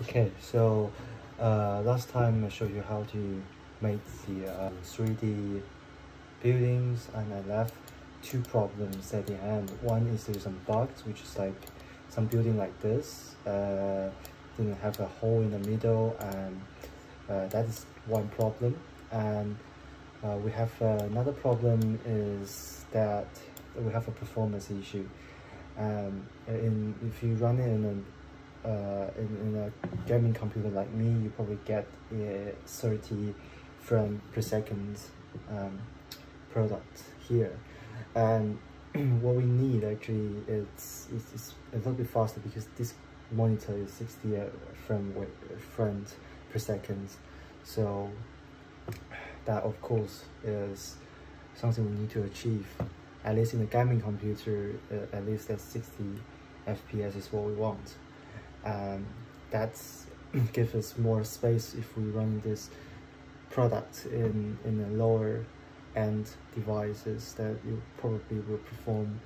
Okay, so last time I showed you how to make the 3D buildings, and I left two problems at the end. One is there's some bugs, which is like some building like this didn't have a hole in the middle, and that is one problem. And we have another problem is that we have a performance issue. If you run it in a gaming computer like me, you probably get a 30 frame per second product here. And what we need actually is a little bit faster, because this monitor is 60 frames per second. So that of course is something we need to achieve. At least in a gaming computer, at least at 60 FPS is what we want. That's gives us more space if we run this product in a lower end devices, that you probably will perform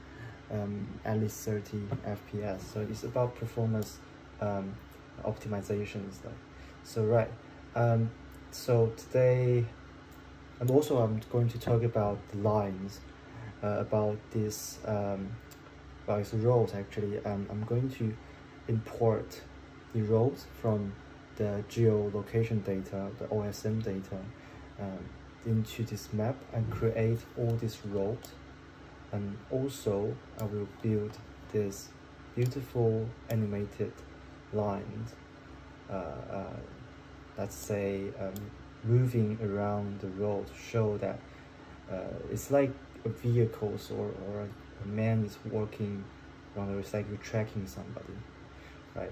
at least 30 FPS. So it's about performance optimizations. So right. So today, I'm going to talk about the lines, about this about its roles actually. I'm going to import the roles from the geolocation data, the OSM data, into this map and create all these roles. And also I will build this beautiful animated lines, let's say moving around the road, to show that it's like a vehicles, or a man is walking around the road. It's like you're tracking somebody, right?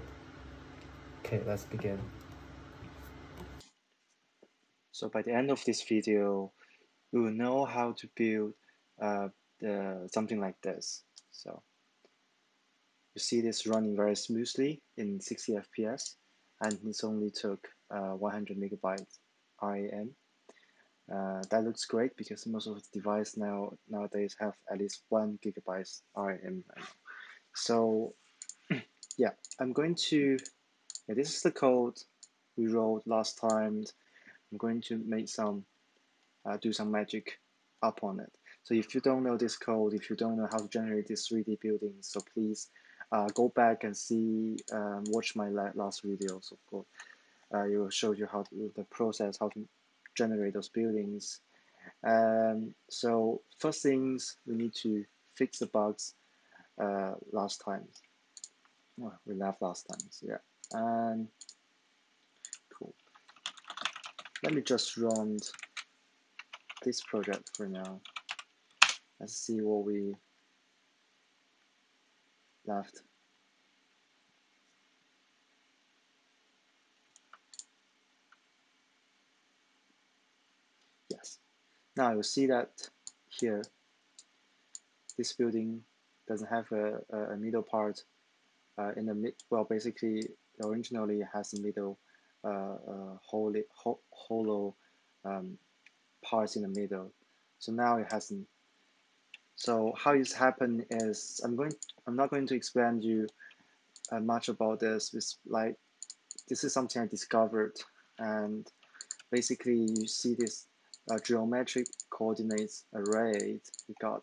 Okay, let's begin. So by the end of this video, we will know how to build something like this. So you see this running very smoothly in 60 FPS, and it's only took 100 megabytes RAM. That looks great, because most of the devices nowadays have at least 1 gigabyte RAM. So yeah, this is the code we wrote last time. I'm going to make do some magic up on it. So if you don't know this code, if you don't know how to generate these 3D buildings, so please go back and watch my last videos. Of course, it will show you the process, how to generate those buildings. So first things, we need to fix the bugs last time. Oh, we left last time, so yeah. And cool. Let me just run this project for now. Let's see what we left. Yes. Now you'll see that here, this building doesn't have a middle part in the mid. Well, basically, originally it has a middle hollow parts in the middle. So now it hasn't. So how this happened is, I'm not going to explain you much about this. It's like, this is something I discovered, and basically you see this geometric coordinates array. We got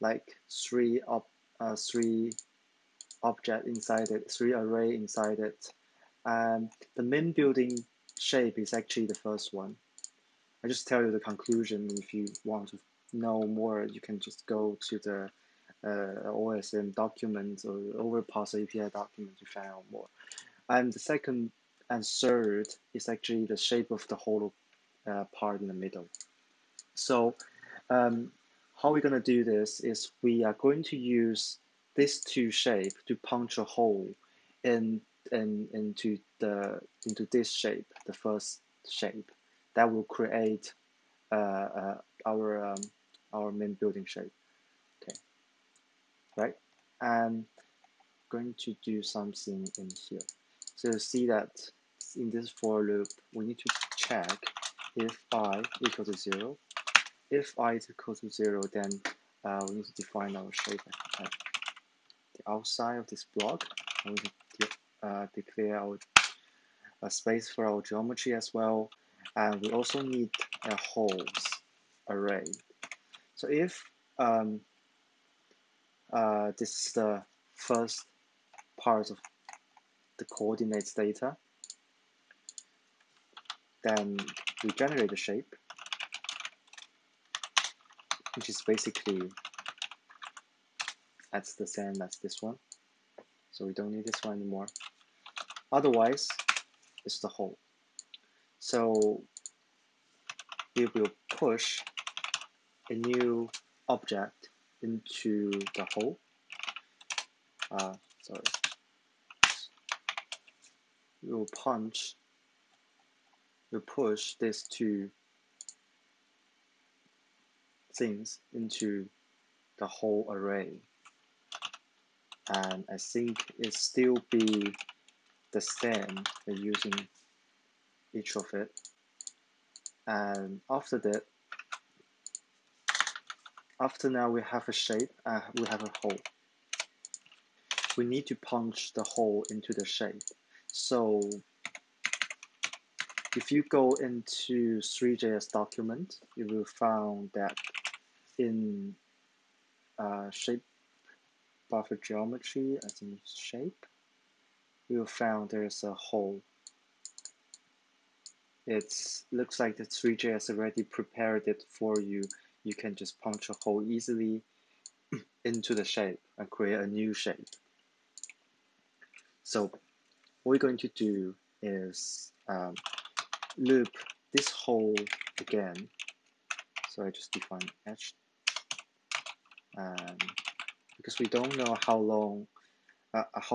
like three object inside it, 3 array inside it, and the main building shape is actually the first one. I just tell you the conclusion. If you want to know more, you can just go to the OSM document or Overpass API document to find out more. And the second and third is actually the shape of the hollow part in the middle. So how we're going to do this is, we are going to use these two shapes to punch a hole into this shape, the first shape, that will create our main building shape. Okay, right? And going to do something in here. So you see that in this for loop, we need to check if I equal to 0. If I is equal to 0, then we need to define our shape at the outside of this block, and we declare our a space for our geometry as well, and we also need a holes array. So if this is the first part of the coordinates data, then we generate the shape, which is basically that's the same as this one. So we don't need this one anymore. Otherwise, it's the hole. So we will push a new object into the hole. Sorry. We'll push these two things into the whole array. And I think it still be the same using each of it. And after that, after now we have a shape, we have a hole. We need to punch the hole into the shape. So if you go into Threejs document, you will find that in shape buffer geometry, I think shape, you will find there's a hole. It looks like the Threejs already prepared it for you. You can just punch a hole easily into the shape and create a new shape. So what we're going to do is loop this hole again. So I just define edge, and because we don't know how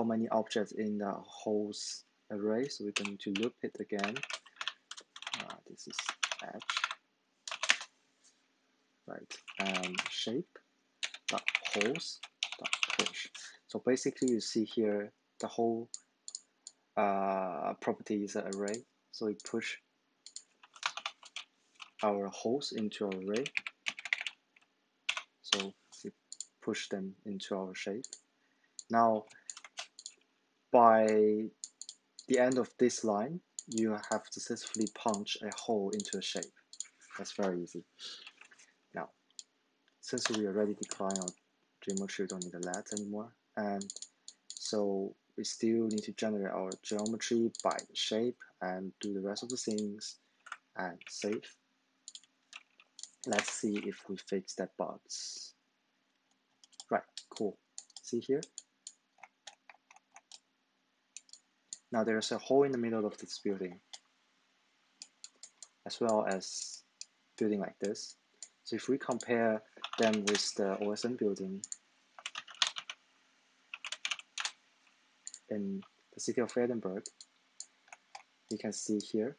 many objects in the holes array, so we're going to loop it again. This is edge, right? And shape dot holes dot push. So basically, you see here the whole property is an array. So we push our holes into our array. So we push them into our shape. Now, by the end of this line, you have successfully punched a hole into a shape. That's very easy. Now, since we already decline our geometry, we don't need the lat anymore. And so we still need to generate our geometry by the shape and do the rest of the things and save. Let's see if we fix that bugs. Right, cool. See here? Now there's a hole in the middle of this building, as well as building like this. So if we compare them with the OSM building in the city of Edinburgh, you can see here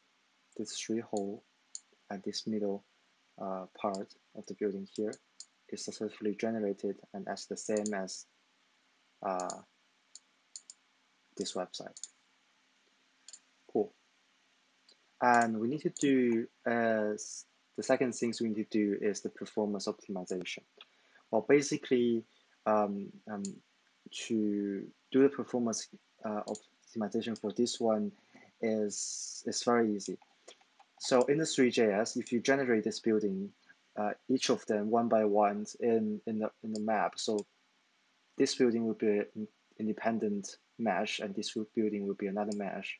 this 3 hole at this middle part of the building here is successfully generated and as the same as this website. Cool. And we need to do the second things we need to do is the performance optimization. Well, basically, to do the performance optimization for this one is very easy. So in the Threejs, if you generate this building, each of them one by one in the map, so this building will be an independent mesh, and this building will be another mesh.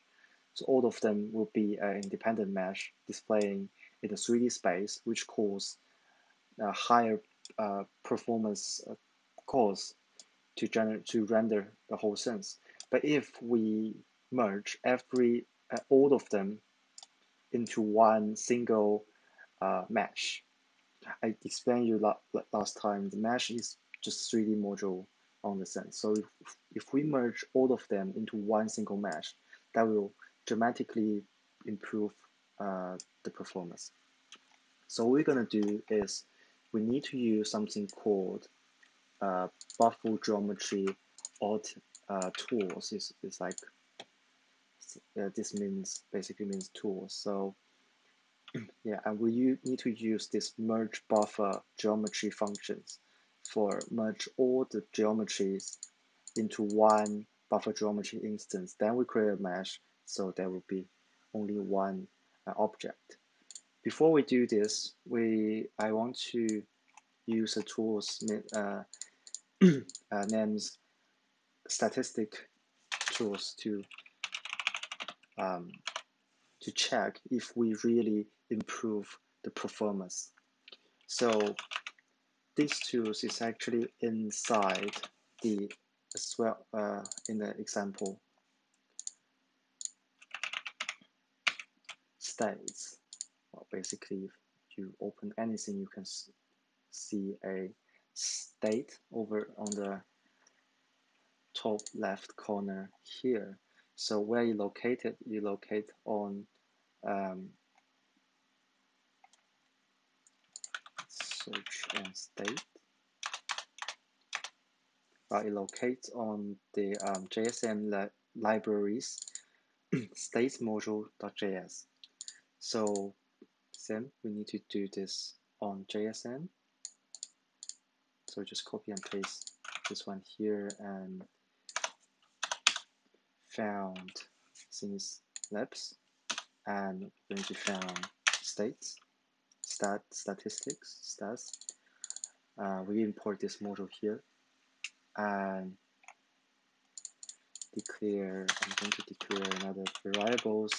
So all of them will be an independent mesh displaying in the 3D space, which cause a higher performance cause to render the whole sense. But if we merge all of them into one single mesh, I explained you last time, the mesh is just 3D module on the sense. So if we merge all of them into one single mesh, that will dramatically improve the performance. So what we're going to do is we need to use something called buffer geometry alt tools. It's like this basically means tools. So yeah, and we need to use this merge buffer geometry functions for merge all the geometries into one buffer geometry instance. Then we create a mesh, so there will be only one object. Before we do this, I want to use a tools names statistic tools to check if we really improve the performance. So these tools is actually inside the as well in the example states. Well, basically, if you open anything, you can see a state over on the top left corner here. So where you locate it, you locate on search and state. It locates on the JSM libraries state module.js. So then we need to do this on JSM. So just copy and paste this one here and found things labs, and we're going to found states, statistics, stats. We import this module here and declare, I'm going to declare another variables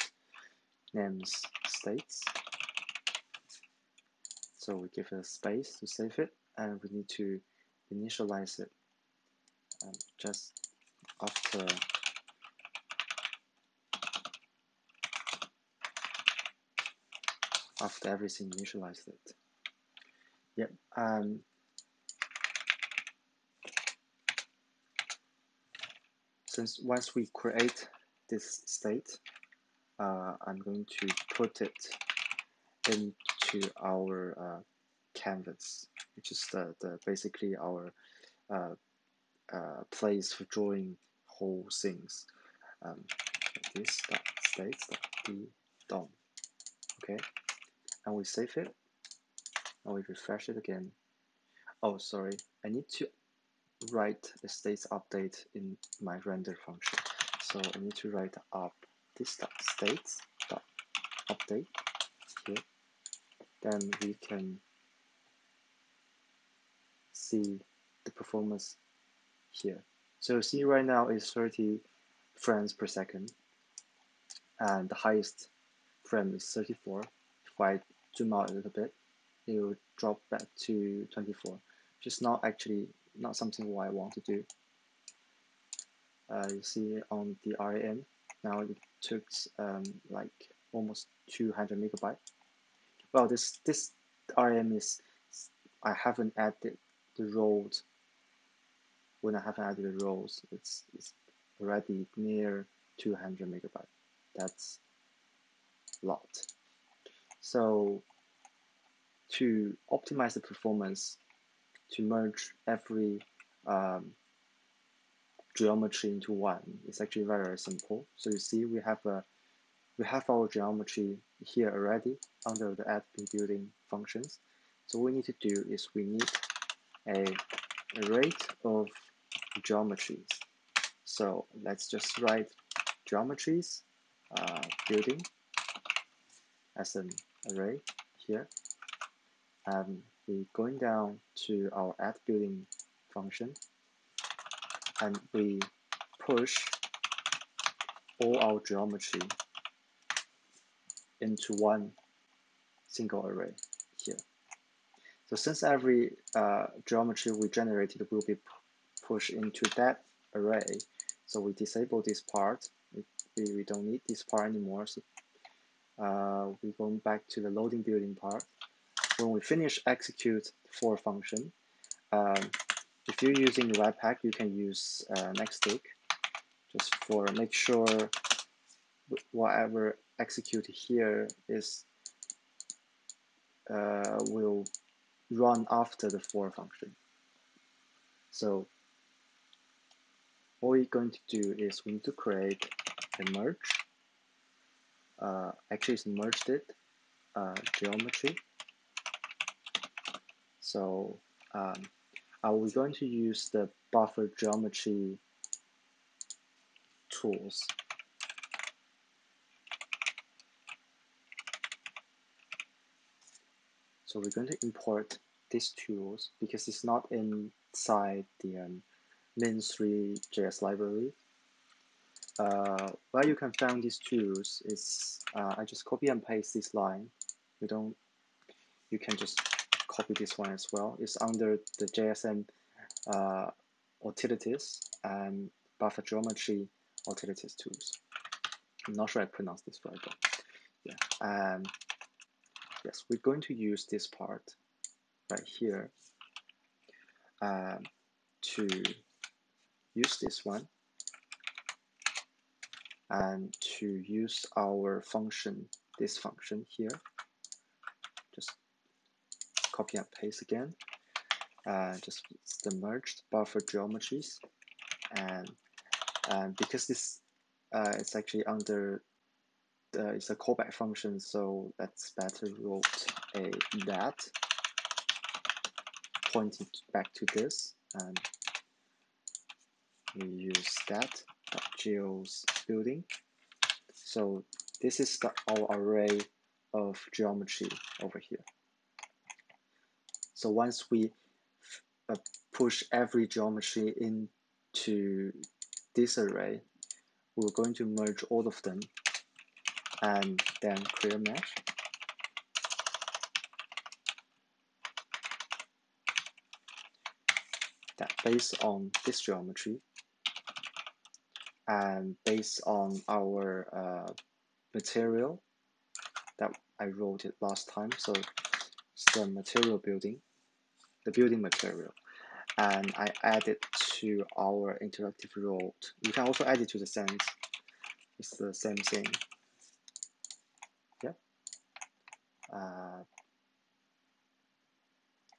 names states. So we give it a space to save it, and we need to initialize it just after everything initialized it. Yep. Since once we create this state, I'm going to put it into our canvas, which is the basically our place for drawing whole things. This states.d dom. Okay, and we save it, and we refresh it again. Oh, sorry, I need to write the states update in my render function. So I need to write up this states update here. Then we can see the performance here. So see right now is 30 frames per second, and the highest frame is 34. If I zoom out a little bit, it will drop back to 24, which is not something what I want to do. You see on the RAM, now it took like almost 200 megabyte. Well, this RAM is, I haven't added the rows. When I haven't added the rows, it's already near 200 megabyte. That's a lot. So to optimize the performance, to merge every geometry into one, it's actually very, very simple. So you see we have our geometry here already under the add building functions. So what we need to do is we need a rate of geometries. So let's just write geometries building as an array here. And we're going down to our add building function, and we push all our geometry into one single array here. So since every geometry we generated will be pushed into that array, so we disable this part. We don't need this part anymore. So we're going back to the loading building part. When we finish execute for function, if you're using Webpack, you can use Nextstick just for make sure whatever execute here is will run after the for function. So what we're going to do is we need to create a merge. Actually, it's merged it geometry. So we're going to use the buffer geometry tools. So we're going to import these tools because it's not inside the main Three.js library. Where you can find these tools is I just copy and paste this line. You can just copy this one as well. It's under the JSM utilities and buffer geometry utilities tools. I'm not sure I pronounced this right, but yeah. Yes, we're going to use this part right here to use this one and to use our function, this function here. Just copy and paste again. Just the merged buffer geometries, and because this it's actually under it's a callback function, so let's better wrote a that pointing back to this, and we use that geos building. So this is our array of geometry over here. So once we push every geometry into this array, we're going to merge all of them and then create a mesh. That based on this geometry and based on our material that I wrote it last time. So it's the material building, the building material. And I add it to our interactive road. You can also add it to the sense. It's the same thing. Yeah.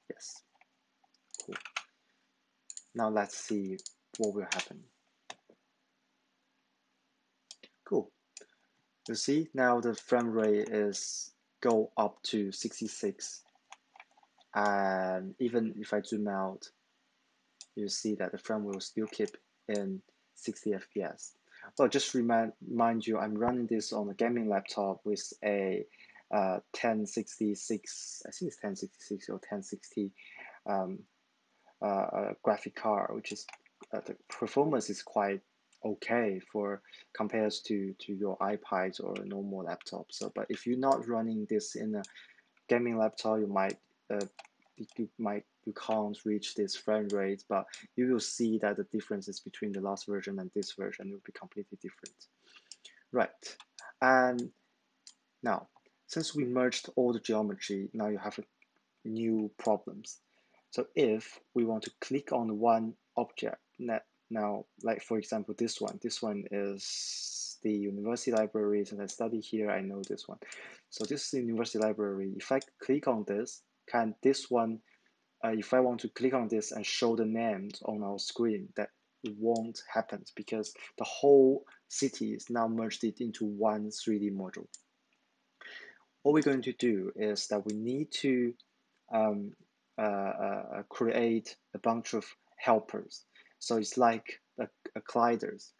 Yes. Cool. Now let's see what will happen. Cool. You see now the frame rate is go up to 66, and even if I zoom out, you see that the frame will still keep in 60 FPS. Well, just remind you, I'm running this on a gaming laptop with a 1066, I think it's 1066 or 1060 graphic card, which is the performance is quite okay for compared to your iPad or a normal laptop. So, but if you're not running this in a gaming laptop, you can't reach this frame rate, but you will see that the differences between the last version and this version will be completely different. Right, and now since we merged all the geometry, now you have new problems. So if we want to click on one object, now like for example this one is the university library. Since I study here, I know this one. So this is the university library. If I click on this, can this one, if I want to click on this and show the names on our screen, that won't happen because the whole city is now merged it into one 3D module. What we're going to do is that we need to create a bunch of helpers. So it's like a gliders.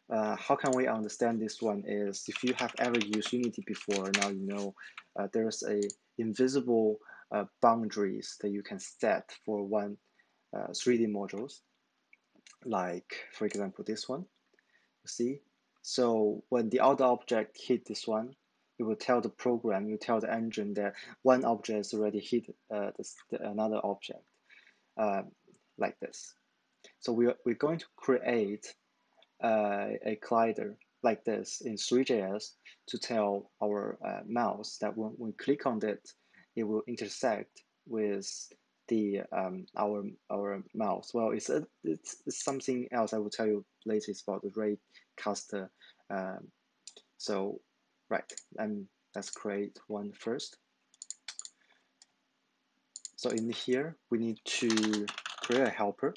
How can we understand this one is if you have ever used Unity before, now you know there's a invisible boundaries that you can set for one 3D modules. Like for example, this one, you see? So when the other object hit this one, it will tell the program, you tell the engine that one object has already hit another object, like this. So we're going to create a collider like this in Threejs to tell our mouse that when we click on it, it will intersect with the our mouse. Well, it's something else I will tell you later. It's about the ray caster. So right, and let's create one first. So in here we need to create a helper.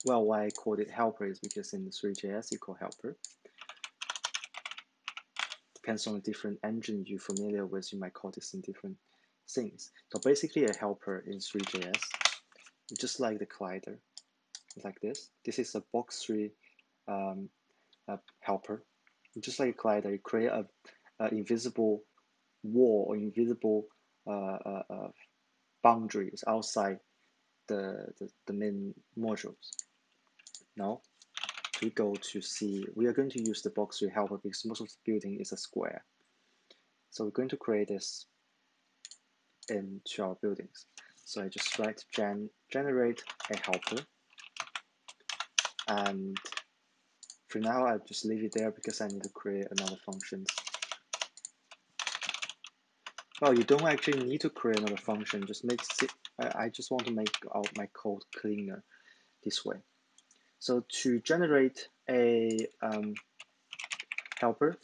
Why I called it helper is because in the Threejs you call helper. Depends on the different engine you're familiar with, you might call this in different things. So basically a helper in Threejs, just like the collider, like this. This is a box3 helper. Just like a collider, you create a invisible wall or invisible boundaries outside the main modules. Now, we go to see, we are going to use the box tree helper because most of the building is a square. So we're going to create this into our buildings. So I just write generate a helper, and for now I'll just leave it there because I need to create another function. Well, you don't actually need to create another function, just make it, I just want to make out my code cleaner this way. So to generate a helper,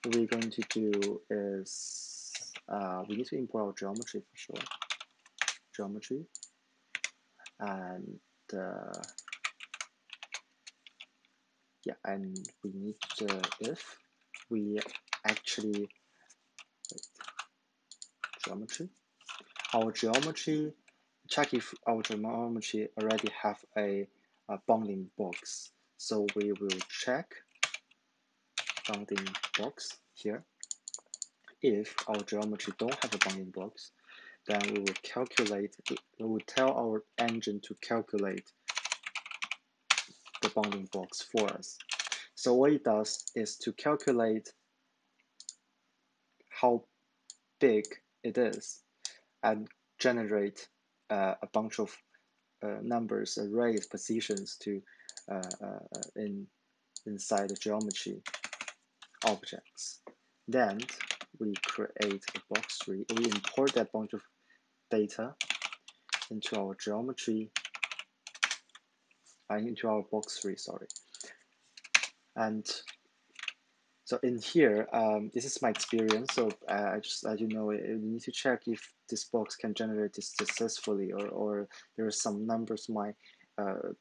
what we're going to do is we need to import our geometry for sure. Geometry, and yeah, and we need if we actually geometry, our geometry, check if our geometry already have a bounding box. So we will check bounding box here. If our geometry don't have a bounding box, then we will calculate, we will tell our engine to calculate the bounding box for us. So what it does is to calculate how big it is and generate a bunch of numbers, arrays, positions to inside the geometry objects. Then we create a box tree. We import that bunch of data into our geometry, into our box tree, sorry. And so in here, this is my experience. So I just, as you know, you need to check if this box can generate this successfully, or there are some numbers might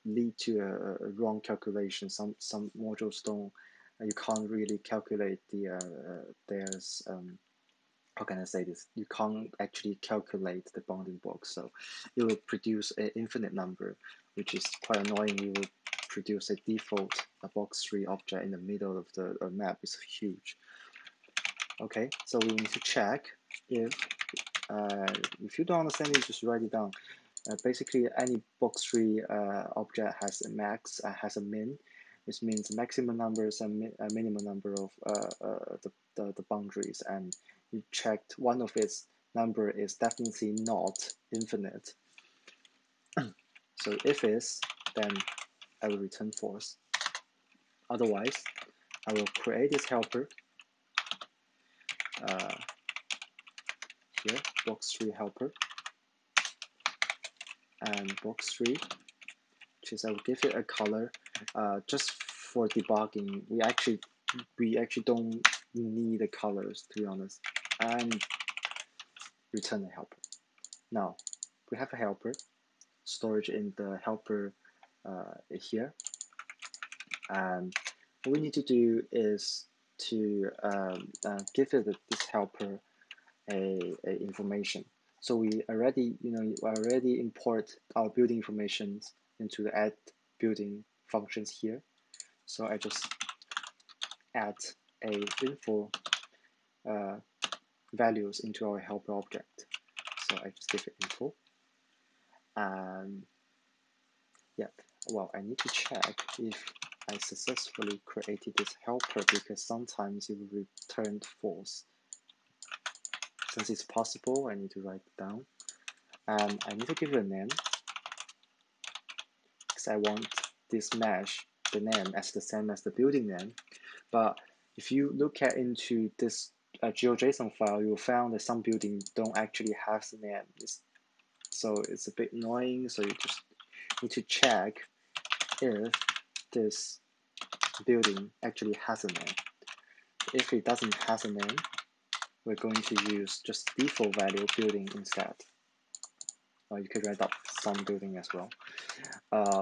lead to a wrong calculation. Some modules don't, you can't really calculate the there's how can I say this? You can't actually calculate the bounding box, so it will produce an infinite number, which is quite annoying. You will produce a default box tree object in the middle of the map. It's huge. Okay, so we need to check if you don't understand it, just write it down. Basically, any box tree object has a max, has a min. This means maximum numbers and a minimum number of the boundaries, and you checked one of its number is definitely not infinite. So if is, then I will return false. Otherwise, I will create this helper here, box tree helper, and box tree, which is I will give it a color just for debugging. We actually don't need the colors, to be honest, and return a helper. Now we have a helper, storage in the helper here, and what we need to do is to give it this helper a information. So we already import our building information into the add building functions here. So I just add a info values into our helper object. So I just give it info, and yeah, well, I need to check if I successfully created this helper, because sometimes it will return false. Since it's possible, I need to write it down, and I need to give it a name because I want this mesh, the name, as the same as the building name. But if you look into this GeoJSON file, you'll find that some buildings don't actually have the name. So it's a bit annoying. So you just need to check if this building actually has a name. If it doesn't have a name, we're going to use just default value building instead. You could write up some building as well.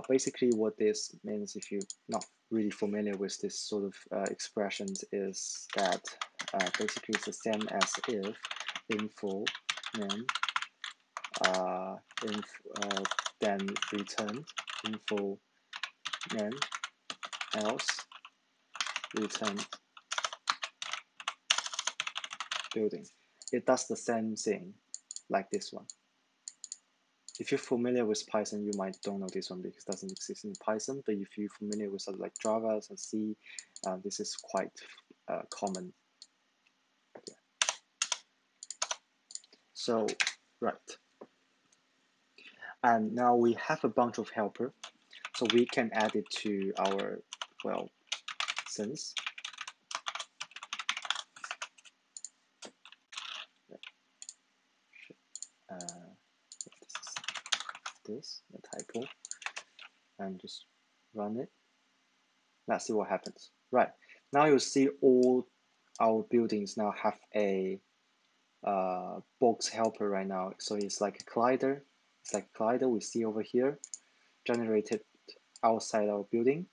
Basically, what this means, if you're not really familiar with this sort of expressions, is that basically it's the same as if info name then return info name, else return building. It does the same thing like this one. If you're familiar with Python, you might don't know this one because it doesn't exist in Python, but if you're familiar with something like Java and C, this is quite common. Yeah. So, right. And now we have a bunch of helper, so we can add it to our, well, sense. This the typo, and just run it. Let's see what happens. Right, now you'll see all our buildings now have a box helper right now. So it's like a collider. It's like a collider we see over here, generated outside our building.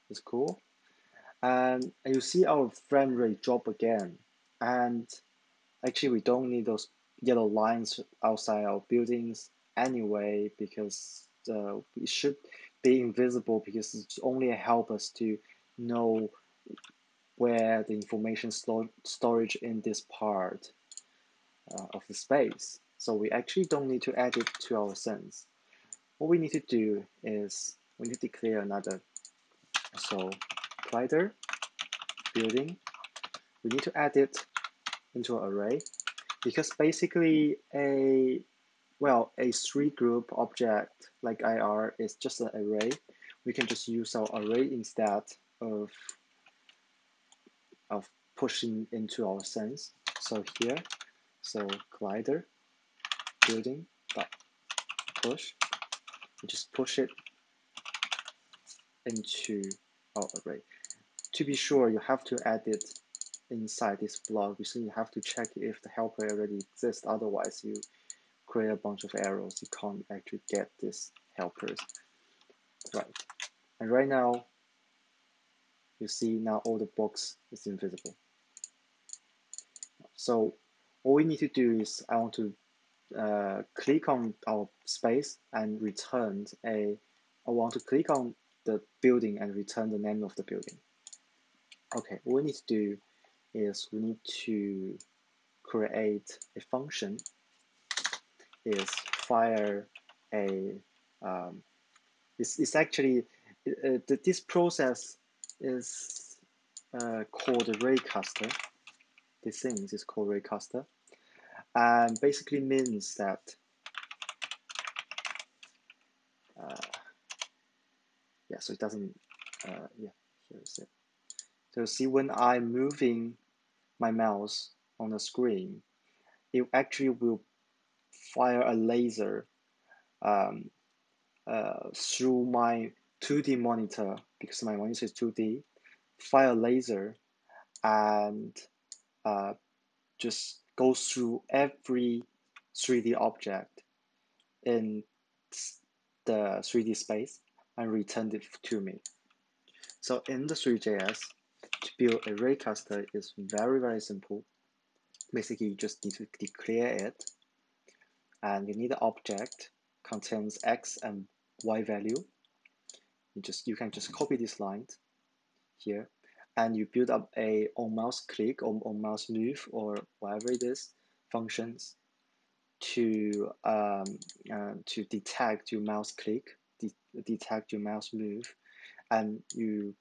It's cool. And you see our frame rate drop again. And actually, we don't need those yellow lines outside our buildings anyway, because it should be invisible, because it's only help us to know where the information storage in this part of the space. So we actually don't need to add it to our sense. What we need to do is we need to declare another. So collider building, we need to add it into an array, because basically a three group object like IR is just an array. We can just use our array instead of pushing into our sense. So here, so collider building dot push, we just push it into our array. To be sure, you have to add it inside this block, so you have to check if the helper already exists. Otherwise, you create a bunch of errors. You can't actually get these helpers. Right. And right now, you see now all the box is invisible. So all we need to do is I want to click on our space and return I want to click on the building and return the name of the building. Okay, what we need to do is we need to create a function, is fire a, it's actually, this process is called a raycaster. This thing is called raycaster, and basically means that so it doesn't, here is it. So see, when I'm moving my mouse on the screen, it actually will fire a laser through my 2D monitor, because my monitor is 2D, fire a laser and just go through every 3D object in the 3D space and return it to me. So in the Threejs, to build a raycaster is very, very simple. Basically, you just need to declare it, and you need the object contains X and Y value. You can just copy this line here, and you build up a on mouse click or on mouse move or whatever it is functions to detect your mouse click, detect your mouse move, and you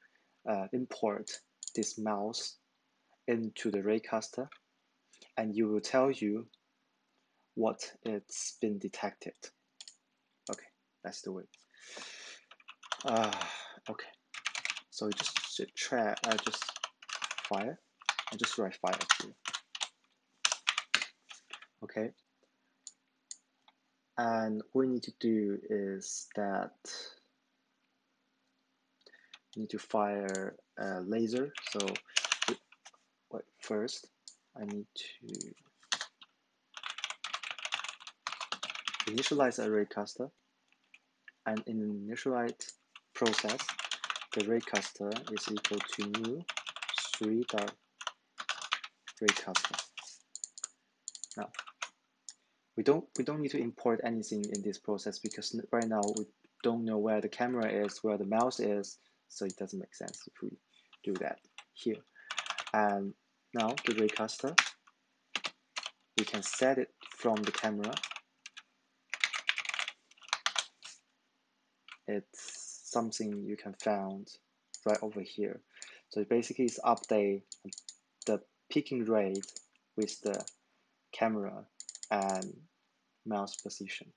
import this mouse into the raycaster, and you will tell you what it's been detected. Okay, let's do it. Okay, so you just try. Just fire. I just write fire here. Okay, and what we need to do is that we need to fire a laser. So first, I need to initialize a raycaster, and in the initialize process, the raycaster is equal to new 3.raycaster. Now, we don't need to import anything in this process, because right now we don't know where the camera is, where the mouse is, so it doesn't make sense if we do that here. And Now the raycaster, we can set it from the camera. It's something you can find right over here. So basically it's update the peaking rate with the camera and mouse position.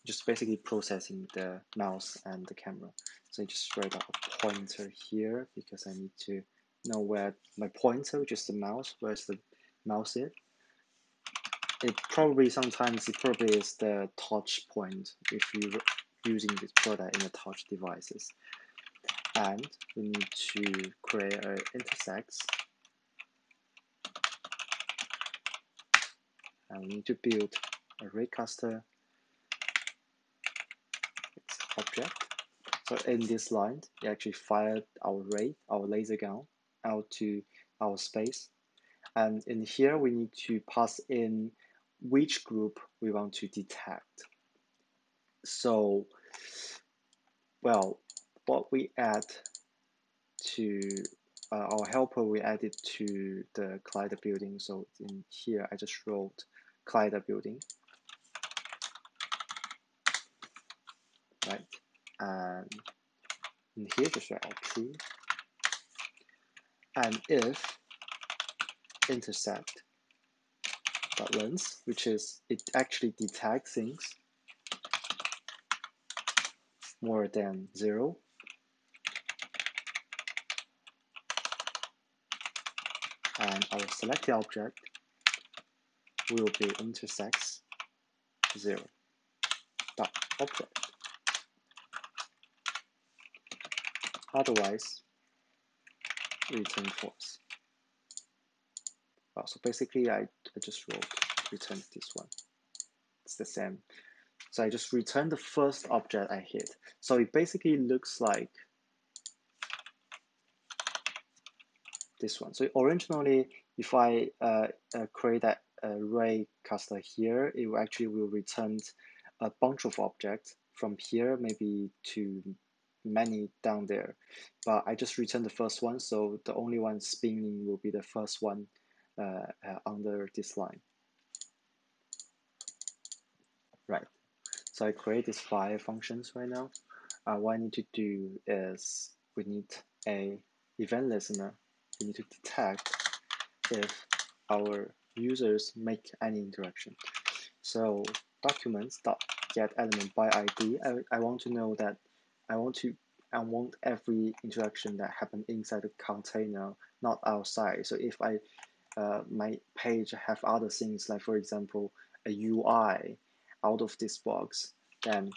Just basically processing the mouse and the camera. So I just write out a pointer here because I need to know where my pointer, which is the mouse, where's the mouse is. It probably is the touch point if you're using this product in the touch devices. And we need to create an intersects. And we need to build a raycaster object. So in this line, we actually fired our ray, our laser gun, out to our space. And in here, we need to pass in which group we want to detect. So, well, what we add to our helper, we added to the collider building. So in here, I just wrote collider building, right? And in here, just write out true. And if intersect dot length, which is it actually detects things more than 0, and our selected object will be intersects 0 dot object. Otherwise, return false. Well, so basically, I just wrote return this one. It's the same. So I just return the first object I hit. So it basically looks like this one. So originally, if I create that raycaster here, it will return a bunch of objects from here, maybe to many down there. But I just returned the first one, so the only one spinning will be the first one under this line. Right. So I create these 5 functions right now. What I need to do is we need a event listener. We need to detect if our users make any interaction. So documents dot get element by ID. I want to know that I want every interaction that happened inside the container, not outside. So if my page have other things like, for example, a UI out of this box, then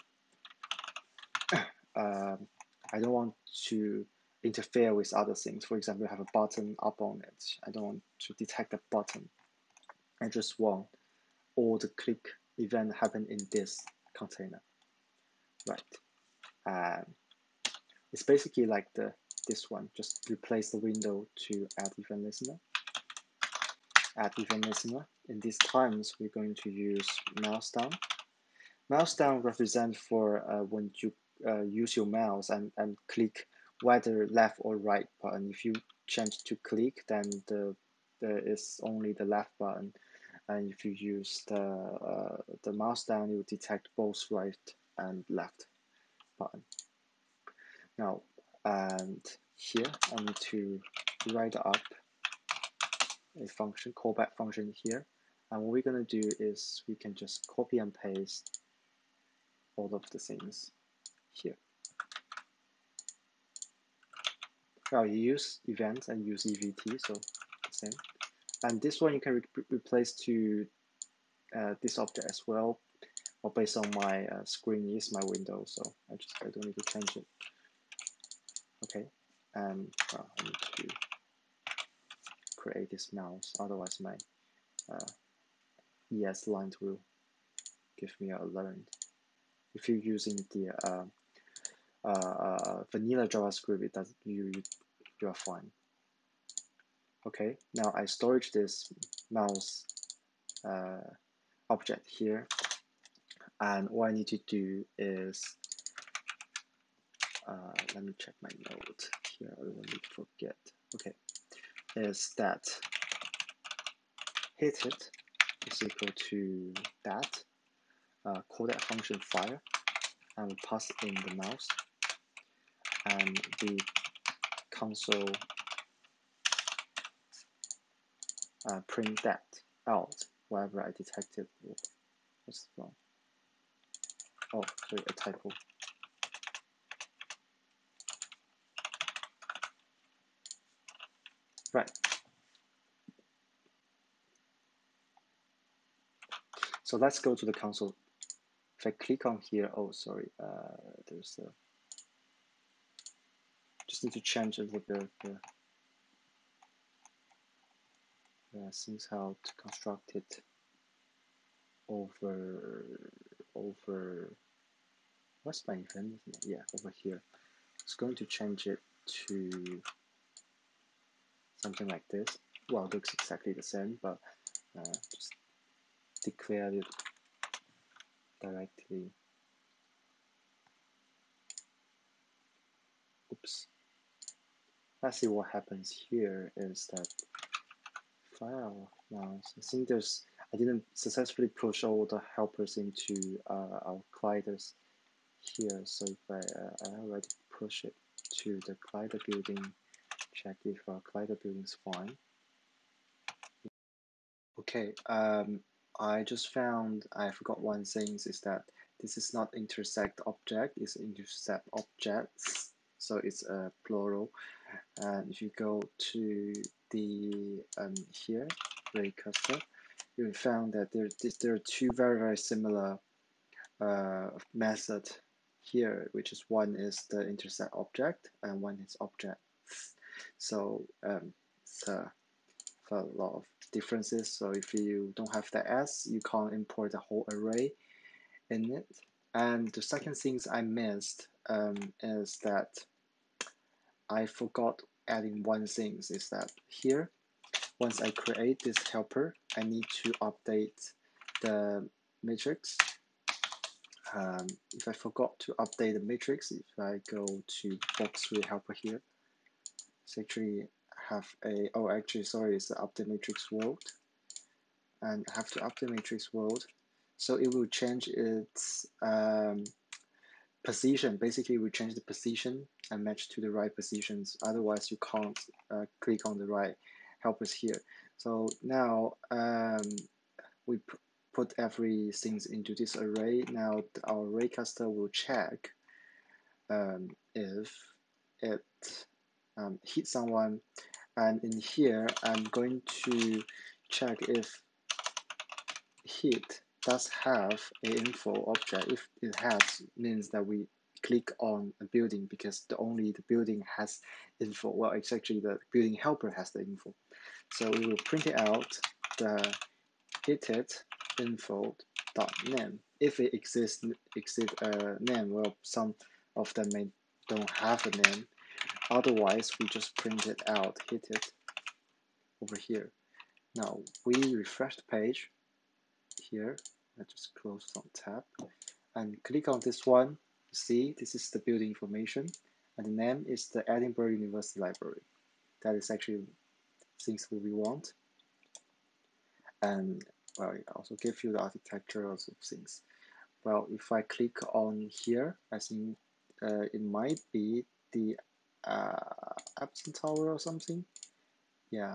I don't want to interfere with other things. For example, you have a button up on it. I don't want to detect a button. I just want all the click event happen in this container, right? And it's basically like this one. Just replace the window to add event listener. Add event listener. In these times, we're going to use mouse down. Mouse down represents for when you use your mouse and click whether left or right button. If you change to click, then there is only the left button. And if you use the mouse down, it will detect both right and left button. Now, and here I need to write up a function, callback function here. And what we're going to do is we can just copy and paste all of the things here. Well, you use events and use EVT, so the same. And this one you can replace to this object as well, or based on my screen is my window, so I don't need to change it. Okay, and I need to create this mouse, otherwise my ES line will give me an alert. If you're using the vanilla JavaScript, it does you are fine. Okay, now I storage this mouse object here, and what I need to do is let me check my note here. I don't want to forget. Okay, is that hit it is equal to that, call that function fire, and we pass in the mouse, and the console print that out wherever I detected. What's wrong? Oh, sorry, a typo. Right. So let's go to the console. If I click on here, oh, sorry, there's a, just need to change a little bit of the things how to construct it over, what's my event? Yeah, over here. It's going to change it to something like this. Well, it looks exactly the same, but just declare it directly. Oops. Let's see what happens here is that file now. So I think I didn't successfully push all the helpers into our gliders here. So if I already push it to the glider building, check if our glider building is fine. Okay, I just found I forgot one thing is that this is not intersect object, it's intersect objects. So it's a plural. And if you go to the here, ray cursor, you will found that there are two very similar method here, which is one is the intersect object and one is objects. So it's a lot of differences. So if you don't have the S, you can't import the whole array in it. And the second things I missed is that I forgot adding one thing is that here, once I create this helper, I need to update the matrix. If I forgot to update the matrix, if I go to box 3 helper here, it's actually have a, oh actually sorry, it's the update matrix world, and I have to update matrix world, so it will change its position. Basically we change the position and match to the right positions, otherwise you can't click on the right helpers here. So now we put everything into this array. Now our array cluster will check if it hits someone, and in here I'm going to check if hit does have an info object. If it has, means that we click on a building because only the building has info. Well, it's actually the building helper has the info. So we will print it out the hit info.name. If it exists a name, well, some of them don't have a name. Otherwise, we just print it out, hit it over here. Now we refresh the page here. I just close some tab and click on this one. You see, this is the building information, and the name is the Edinburgh University Library. That is actually things that we want. And well, it also gives you the architecture of things. Well, if I click on here, I think it might be the Epson Tower or something. Yeah,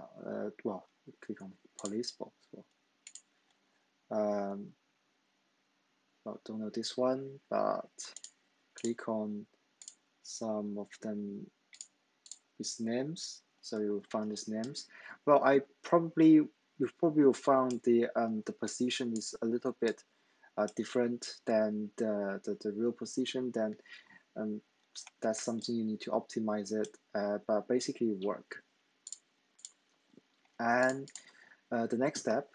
well, click on police box. Well, don't know this one, but click on some of them with names, so you'll find these names. Well, you probably will find the position is a little bit different than the real position. Then that's something you need to optimize it, but basically it work. And the next step,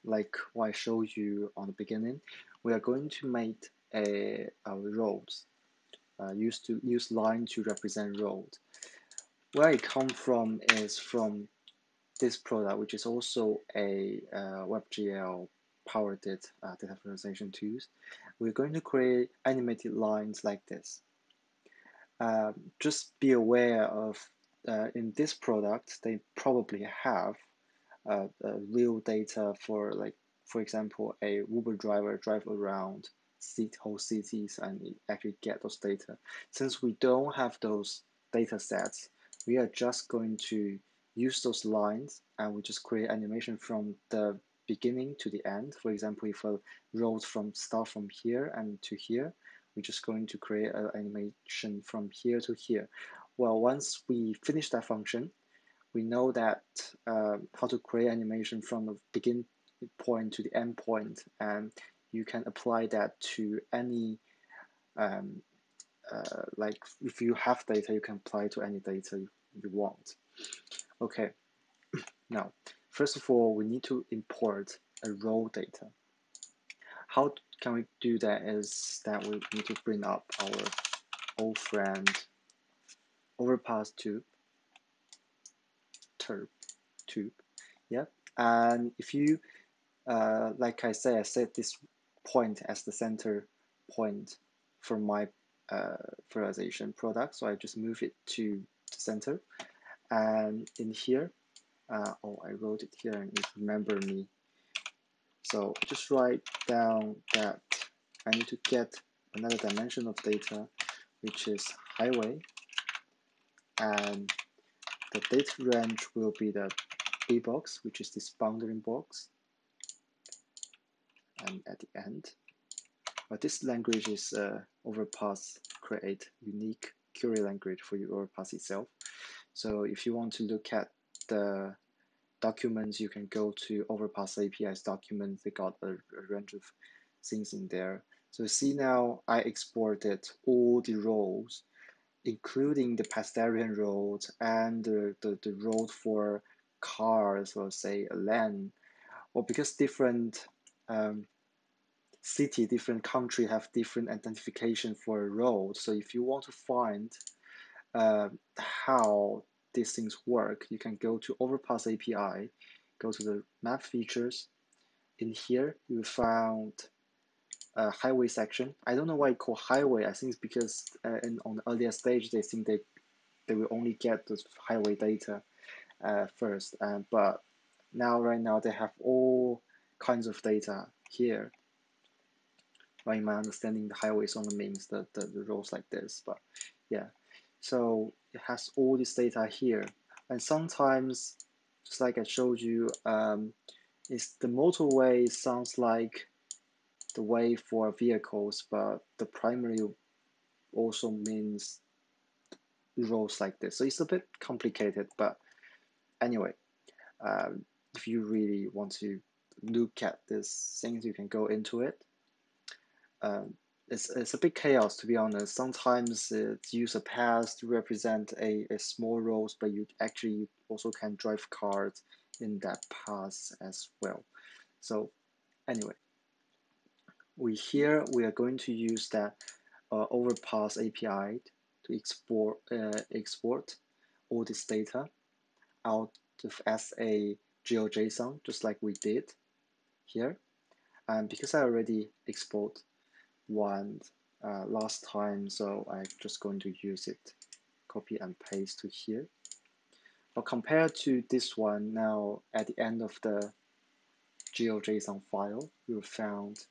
like what I showed you on the beginning, we are going to make our roads. Use line to represent road. Where it come from is from this product, which is also a WebGL powered data visualization tools. We're going to create animated lines like this. Just be aware of in this product, they probably have real data for, like, for example, a Uber driver drive around whole cities and actually get those data. Since we don't have those data sets, we are just going to use those lines and we just create animation from the beginning to the end. For example, if a road start from here and to here, we're just going to create an animation from here to here. Well, once we finish that function, we know that how to create animation from the begin point to the end point, and you can apply that to any like if you have data, you can apply to any data you want. Okay, now first of all, we need to import a raw data. How can we do that is that we need to bring up our old friend overpass tube, tube, yeah. And if you like I set this point as the center point for my visualization product, so I just move it to the center. And in here, oh, I wrote it here and it remember me. So just write down that I need to get another dimension of data, which is highway, and the data range will be the B box, which is this boundary box, and at the end. But this language is Overpass create unique query language for your Overpass itself. So if you want to look at the documents, you can go to Overpass API's documents. They got a range of things in there. So see now I exported all the roles, including the pedestrian road and the road for cars, or say a lane, or because different city, different country have different identification for a road. So if you want to find how these things work, you can go to Overpass API, go to the map features. In here, you found a highway section. I don't know why it called highway. I think it's because on the earlier stage, they think they will only get the highway data first. But right now, they have all kinds of data here. Well, in my understanding, the highways only means the roads like this, but yeah. So it has all this data here. And sometimes, just like I showed you, is the motorway sounds like the way for vehicles, but the primary also means roads like this. So it's a bit complicated, but anyway, if you really want to look at these things, you can go into it. It's a big chaos, to be honest. Sometimes it's use a path to represent a small road, but you actually also can drive cars in that path as well. So anyway, we are going to use that Overpass API to export all this data out as a GeoJSON, just like we did here. And because I already export one last time, so I'm just going to use it, copy and paste to here. But compared to this one, now at the end of the GeoJSON file, you found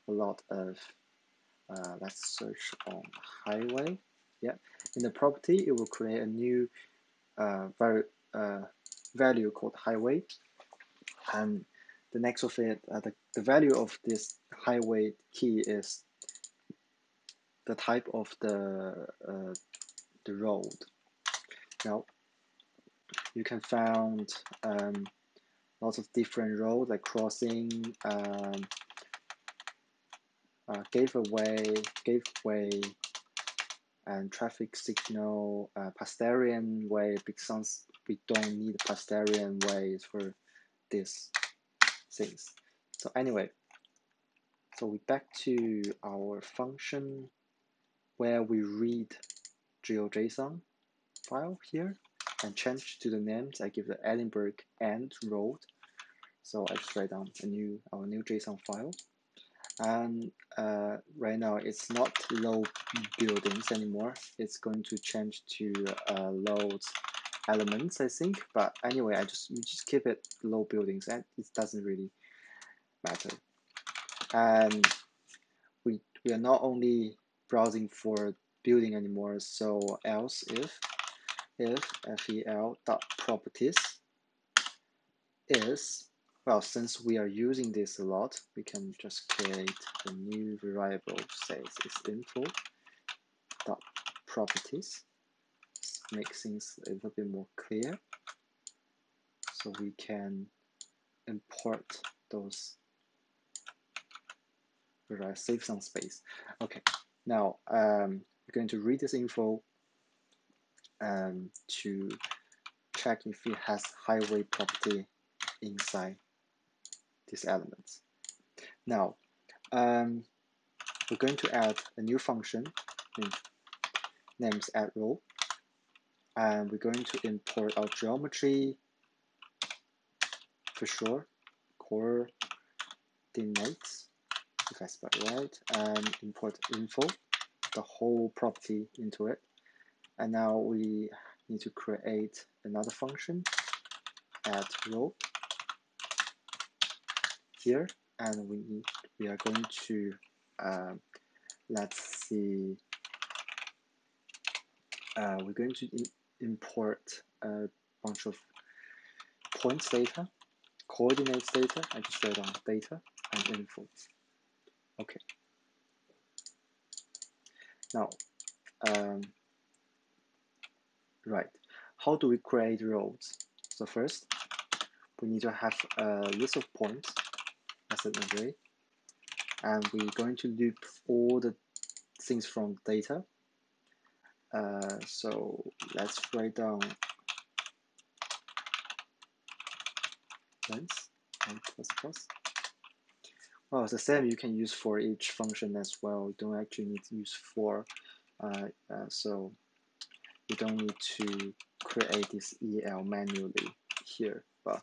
a lot of, let's search on highway. Yeah, in the property, it will create a new value called highway, and the next of it, the value of this highway key is the type of the road. Now you can find lots of different roads like crossing, gateway, and traffic signal, pedestrian way, because we don't need pedestrian ways for these things. So anyway, so we back to our function where we read GeoJSON file here and change to the names. I give the Edinburgh and road. So I just write down our new JSON file. And right now it's not load buildings anymore. It's going to change to loads elements, I think. But anyway, we just keep it low buildings, and it doesn't really matter. And we are not only browsing for building anymore. So else if fel.properties is, well, since we are using this a lot, we can just create a new variable, say is info.properties. Make things a little bit more clear, so we can import those. Save some space. Okay, now we're going to read this info to check if it has highway property inside these elements. Now we're going to add a new function named addRow, and we're going to import our geometry for sure, coordinates, if I spell it right, and import info, the whole property into it. And now we need to create another function, addRow here, and we are going to let's see, we're going to import a bunch of points data, coordinates data. I just write down data and info. Okay. Now, right, how do we create rows? So first, we need to have a list of points as an array, and we're going to loop all the things from data. So let's write down length and plus. Well, it's the same you can use for each function as well. You don't actually need to use for, so you don't need to create this EL manually here, but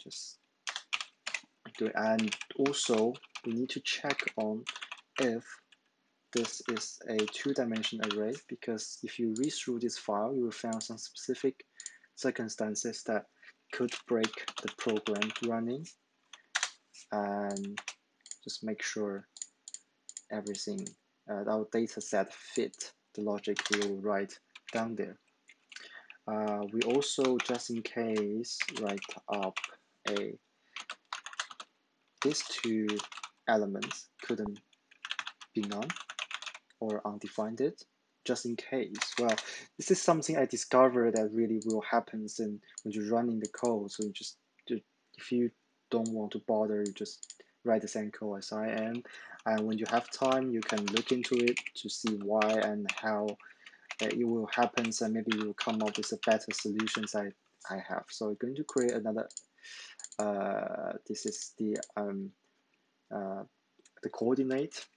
just do it. And also, we need to check on if this is a two-dimension array, because if you read through this file, you will find some specific circumstances that could break the program running, and just make sure everything, our data set fit the logic we will write down there. We also, just in case, write up these two elements couldn't be none or undefined, just in case. Well, this is something I discovered that really will happen when you're running the code. So if you don't want to bother, you just write the same code as I am. And when you have time, you can look into it to see why and how it will happen, and maybe you will come up with a better solutions I have. So I'm going to create another, this is the coordinate.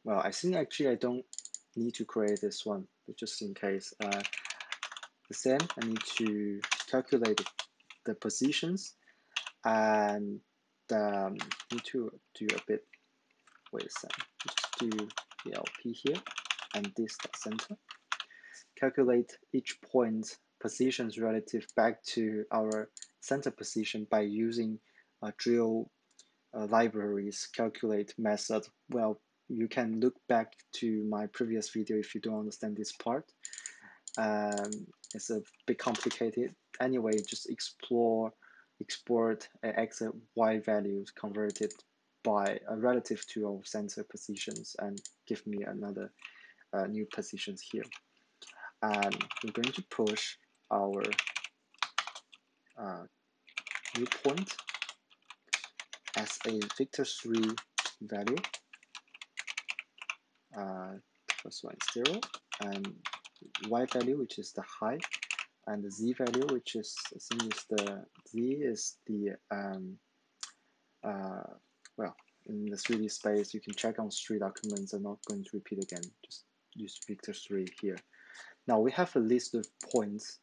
Well, I think actually I don't need to create this one, but just in case. The same, I need to calculate the positions, and need to do a bit, wait a second, just do the LP here, and this center. Calculate each point positions relative back to our center position by using drill libraries calculate method. Well, you can look back to my previous video if you don't understand this part. It's a bit complicated. Anyway, just export x and y values converted by relative to our center positions, and give me another new positions here. And we're going to push our new point as a vector3 value. First one is 0, and y value, which is the height, and the z value, which is, I think is the z is the well, in the 3D space, you can check on 3 documents. I'm not going to repeat again, just use vector3 here. Now we have a list of points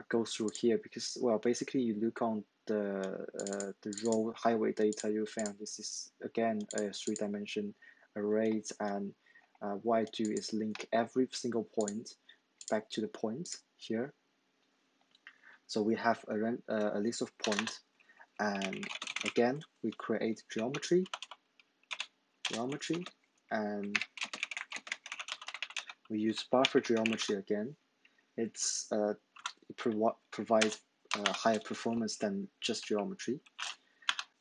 go through here, because, well, basically you look on the road highway data, you found this is again a 3-dimension arrays, and what I do is link every single point back to the points here. So we have a list of points, and again we create geometry, and we use buffer geometry again. It provides higher performance than just geometry.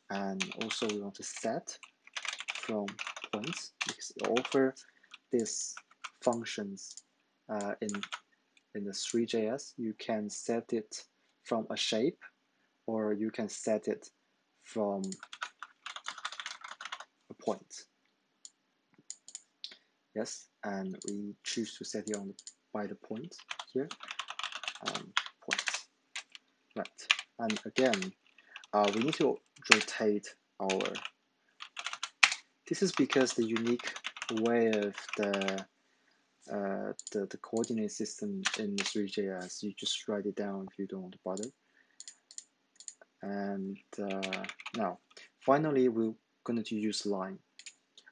And also we want to set from points, because it offers these functions in the Threejs. You can set it from a shape, or you can set it from a point. Yes, and we choose to set it on by the point here. Points. Right, and again, we need to rotate our. This is because the unique way of the coordinate system in the Threejs, you just write it down if you don't want to bother. And now, finally, we're going to use line.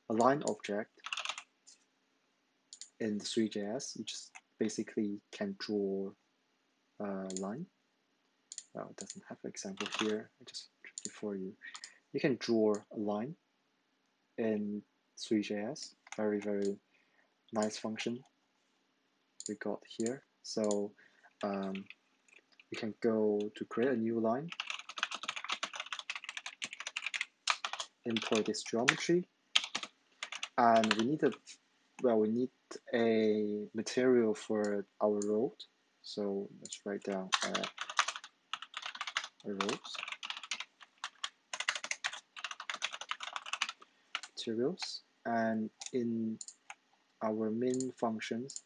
A line object in the Threejs, you just basically can draw a line. Well, it doesn't have an example here. I just drew it for you. You can draw a line in Threejs. Very, very nice function we got here. So we can go to create a new line, import this geometry, and we need a material for our road. So let's write down a road materials, and in our main functions,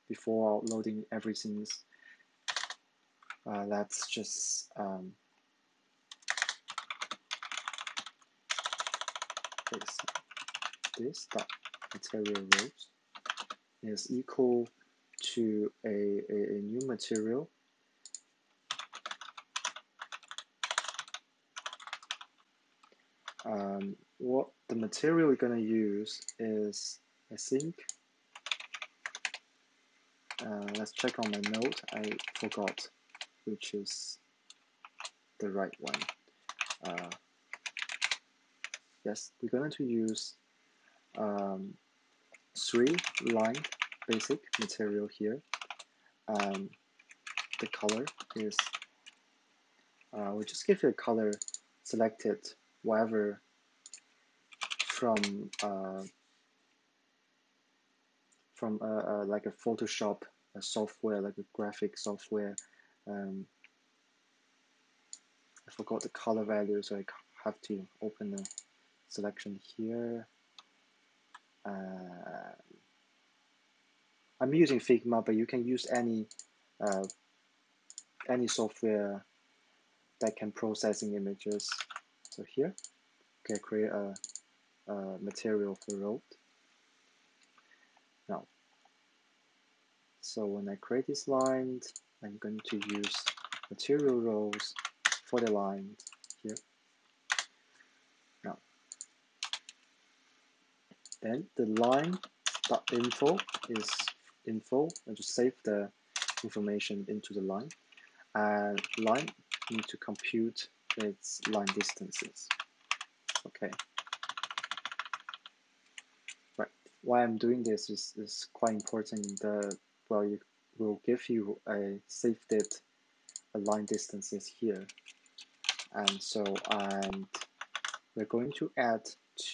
before loading everything, let's just this dot material roads is equal to a new material. What the material we're going to use is, I think, let's check on my note. I forgot which is the right one. Yes, we're going to use 3 lined basic material here. The color is, we'll just give it a color selected whatever from like a Photoshop software, like a graphic software. I forgot the color value, so I have to open the selection here. I'm using Figma, but you can use any software that can processing images. So here, okay, create a material for road. Now, so when I create this line, I'm going to use material rows for the line here. Now, then the line.info is info. I just save the information into the line, and line need to compute its line distances. Okay. Right. Why I'm doing this is quite important. It will give you a saved line distances here, and so we're going to add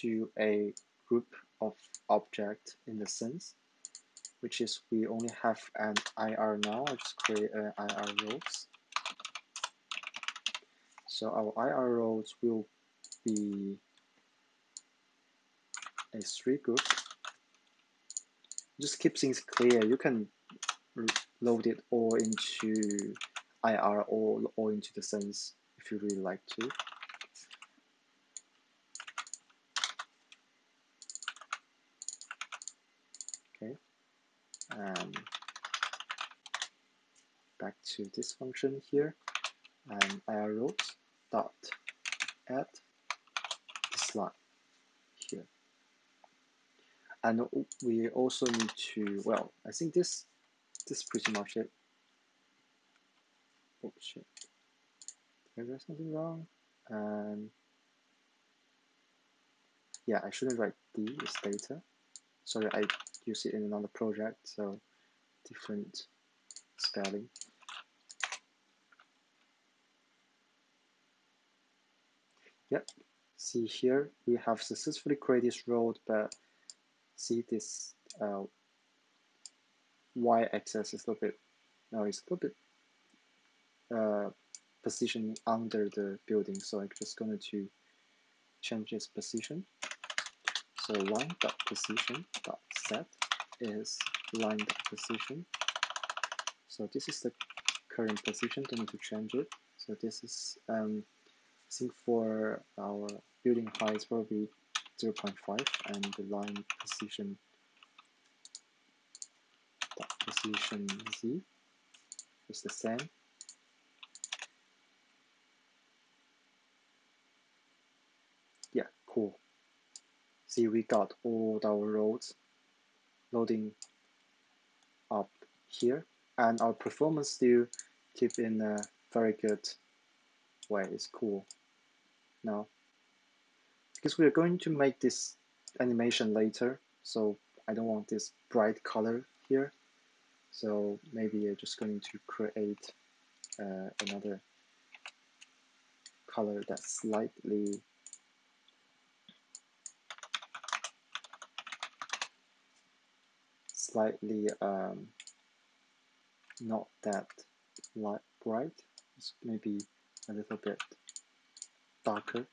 to a group of object in the sense, which is we only have an IR now. I'll just create an IR rows. So our IR rows will be a 3 group. Just keep things clear. You can load it all into IR or into the sense if you really like to. Okay, and back to this function here, and IR rows dot add this line here. And we also need to, well, I think this this is pretty much it. Oh shit, did I do something wrong? And yeah, I shouldn't write D, it's data. Sorry, I use it in another project, so different spelling. Yep, see here, we have successfully created this road, but see this y-axis is a little bit, no, it's a little bit positioning under the building, so I'm just going to change its position. So line.position.set is line.position. So this is the current position, don't need to change it. So this is, I think for our building height will be 0.5, and the line position position z is the same. Yeah, cool. See, we got all our roads loading up here, and our performance still keep in a very good way. It's cool. Now, because we are going to make this animation later, so I don't want this bright color here. So maybe I'm just going to create another color that's slightly not that light bright. It's maybe a little bit darker.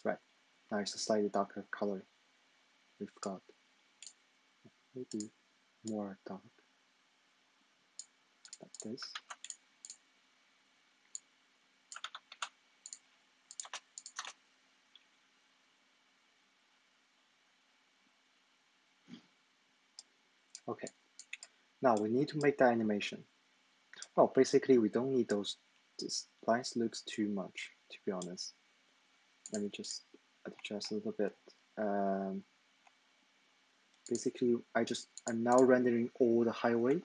Right, now it's a slightly darker color we've got. Maybe more dark, like this. Okay, now we need to make the animation. Well, basically we don't need those, this lines looks too much, to be honest. Let me just adjust a little bit. Basically, I'm now rendering all the highway.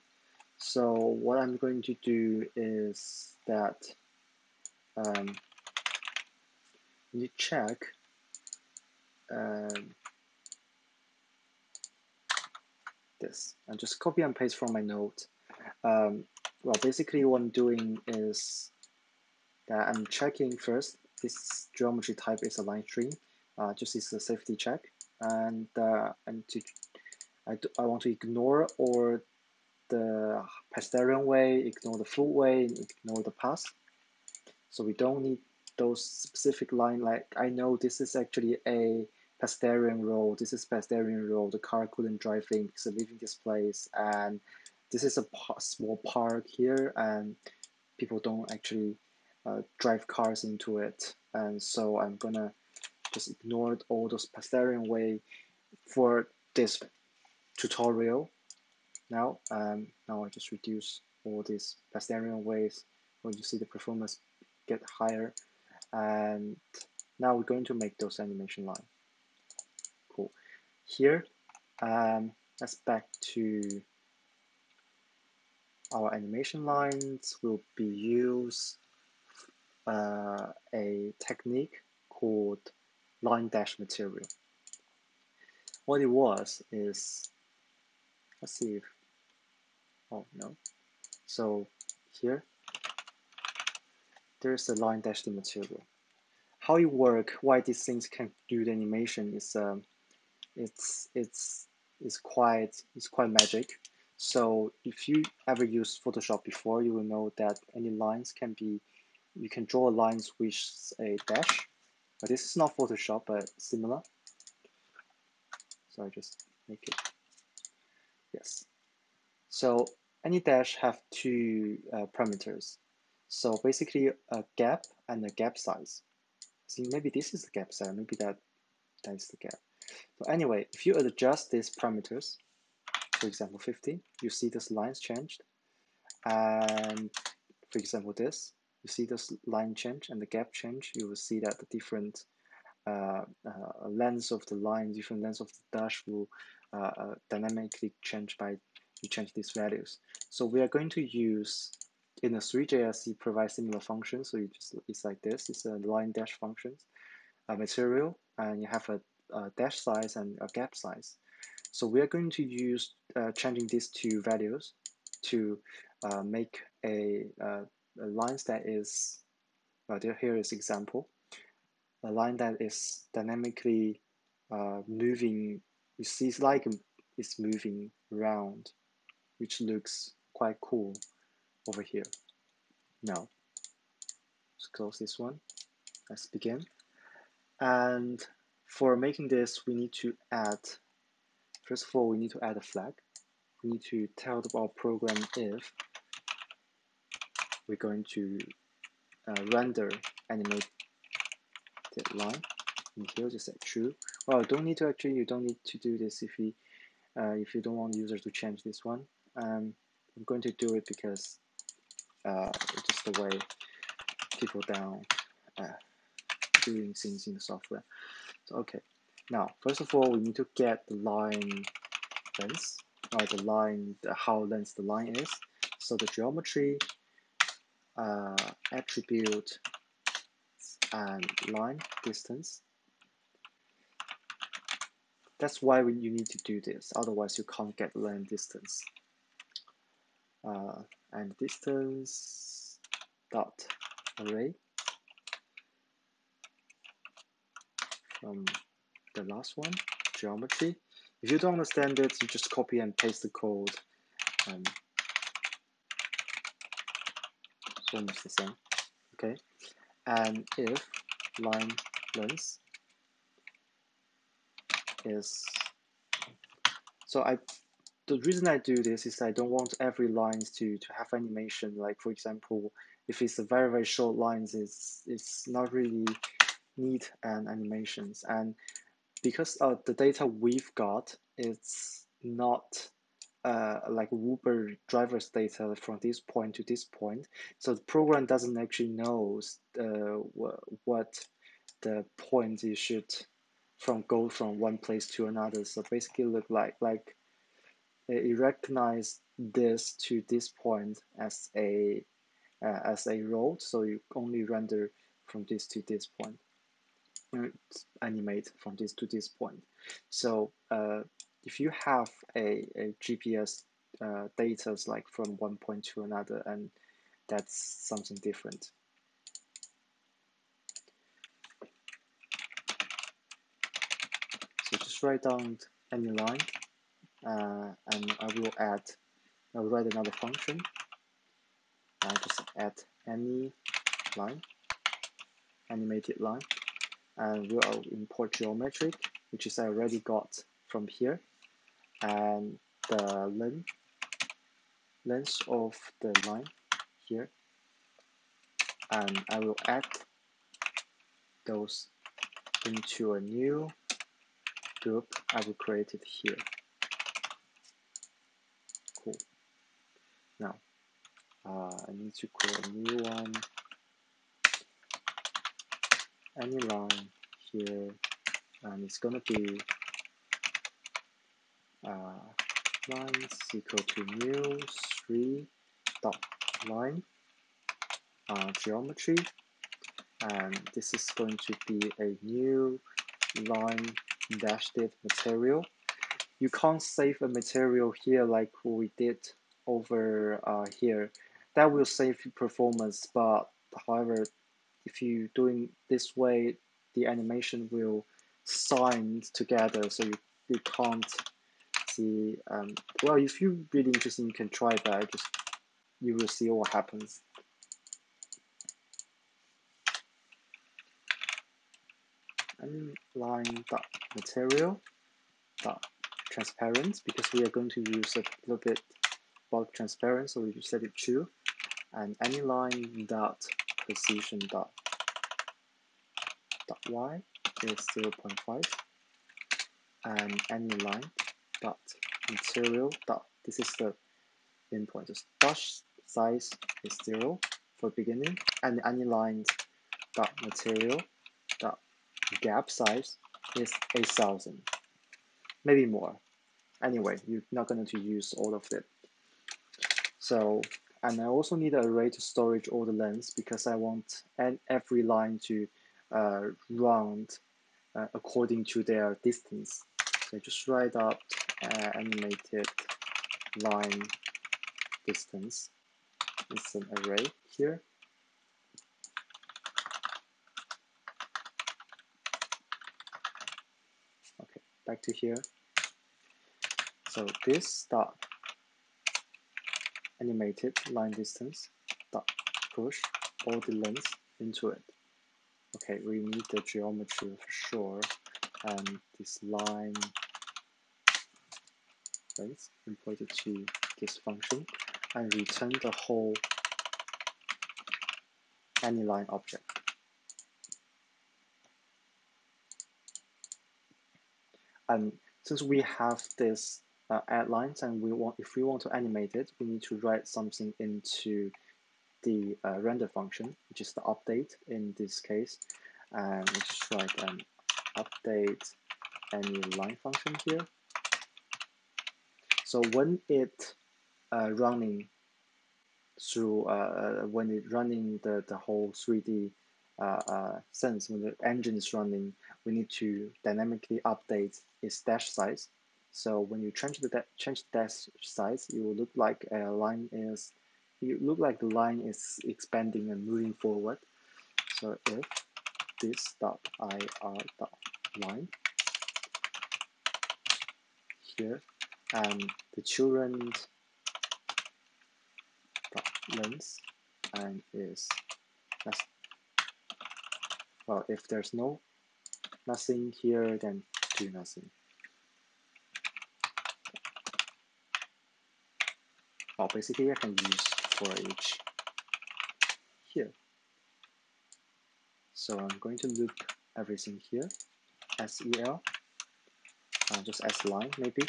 So what I'm going to do is that you check this and just copy and paste from my note. Well, basically what I'm doing is that I'm checking first, this geometry type is a line string, just is a safety check, and I want to ignore all the pedestrian way, ignore the footway, ignore the path. So we don't need those specific line, like I know this is actually a pedestrian road, this is pedestrian road, the car couldn't drive in because of leaving this place, and this is a small park here, and people don't actually drive cars into it, and so I'm gonna just ignore all those pedestrian way for this tutorial. Now I just reduce all these pedestrian ways where you see the performance get higher, and now we're going to make those animation line. Cool. Here, let's back to our animation lines. Will be use a technique called line dash material. What it was is, let's see if, oh no. So here, there's a line dash material. How it work, why these things can do the animation is it's quite magic. So if you ever used Photoshop before, you will know that any lines can be, you can draw lines with a dash. But this is not Photoshop, but similar. So I just make it, yes. So any dash have two parameters. So basically a gap and a gap size. See, maybe this is the gap size, maybe that is the gap. So anyway, if you adjust these parameters, for example 50, you see this lines changed, and for example this, you see this line change and the gap change, you will see that the different length of the line, different length of the dash will dynamically change by you change these values. So we are going to use in the Threejs you provide similar functions. So you just it's like this. It's a line dash functions, a material, and you have a dash size and a gap size. So we are going to use changing these two values to make a lines that is here is example. A line that is dynamically moving, you see it's like it's moving around, which looks quite cool over here. Now, let's close this one. Let's begin. And for making this, we need to add, first of all, we need to add a flag. We need to tell our program if we're going to render animated line. And here just set true. Well, don't need to actually, you don't need to do this if you don't want the user to change this one. I'm going to do it because it's just the way people down doing things in the software. So okay, now first of all we need to get the line length, or the line, how length the line is. So the geometry attribute and line distance. That's why you need to do this. Otherwise, you can't get line distance. And distance dot array from the last one, geometry. If you don't understand it, you just copy and paste the code. It's almost the same. Okay, and if line length is the reason I do this is I don't want every lines to have animation. Like for example, if it's a very short lines, it's not really need an animations. And because the data we've got, it's not like Uber driver's data from this point to this point. So the program doesn't actually know what the point you should go from one place to another. So basically look like it recognize this to this point as a road. So you only render from this to this point. Animate from this to this point. So if you have a GPS data like from one point to another, and that's something different. So just write down any line, and I will write another function. I'll just add any line, animated line, and we'll import geometric, which is I already got from here, and the length of the line here, and I will add those into a new group I will create it here. Cool. Now I need to create a new one, any line here, and it's gonna be lines equal to new 3 dot line geometry, and this is going to be a new line dashed material. You can't save a material here like we did over here. That will save performance, but however, if you're doing this way, the animation will sign together, so you can't see. Well, if you're really interested, you can try that. You will see what happens. And line dot material dot transparent, because we are going to use a little bit bulk transparent, so we set it true. And any line dot position dot y is 0.5, and any line dot material dot, this is the endpoint, the dash size is 0 for beginning, and any line dot material dot gap size is 8,000, maybe more. Anyway, you're not going to use all of it. So, and I also need an array to storage all the lengths because I want every line to round according to their distance. So I just write up animated line distance. It's an array here. Okay, back to here. So this dot animated line distance dot push all the lengths into it. Okay, we need the geometry for sure, and this line length imported to this function, and return the whole AnyLine object. And since we have this add lines, and if we want to animate it, we need to write something into the render function, which is the update in this case, and we just write an update AnyLine function here. So when it running through when it running the whole 3D sense, when the engine is running, we need to dynamically update its dash size. So when you change the dash size, it will look like the line is expanding and moving forward. So if this dot ir dot line here, and the children's dot length and is well, if there's nothing here, then do nothing. Well, basically I can use for each here. So I'm going to loop everything here, SEL, just S line maybe,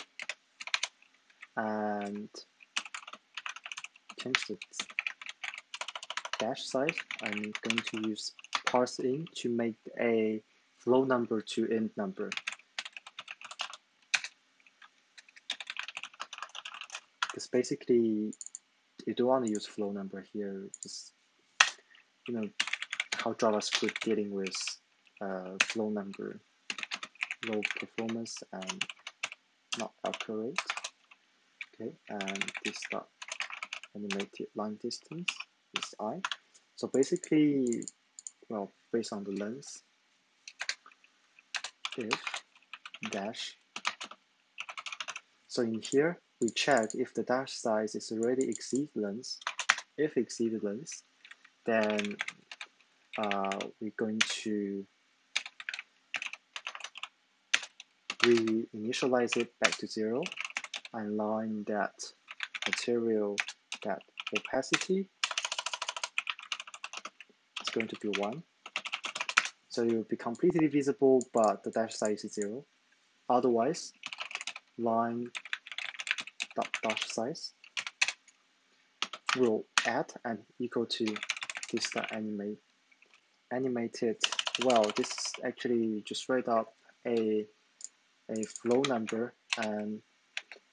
and change the dash size. I'm going to use parse in to make a flow number to int number. Because basically you don't want to use flow number here. Just how JavaScript dealing with flow number, low performance and not accurate. Okay, and this dot animated line distance is I. So basically, well, based on the length, if dash. So in here, we check if the dash size is already exceed length. If exceeded length, then we're going to re-initialize it back to 0 and line that material, that opacity is going to be 1. So it will be completely visible, but the dash size is 0. Otherwise, line dot dash size will add and equal to this animated. Well, this is actually just write up a flow number, and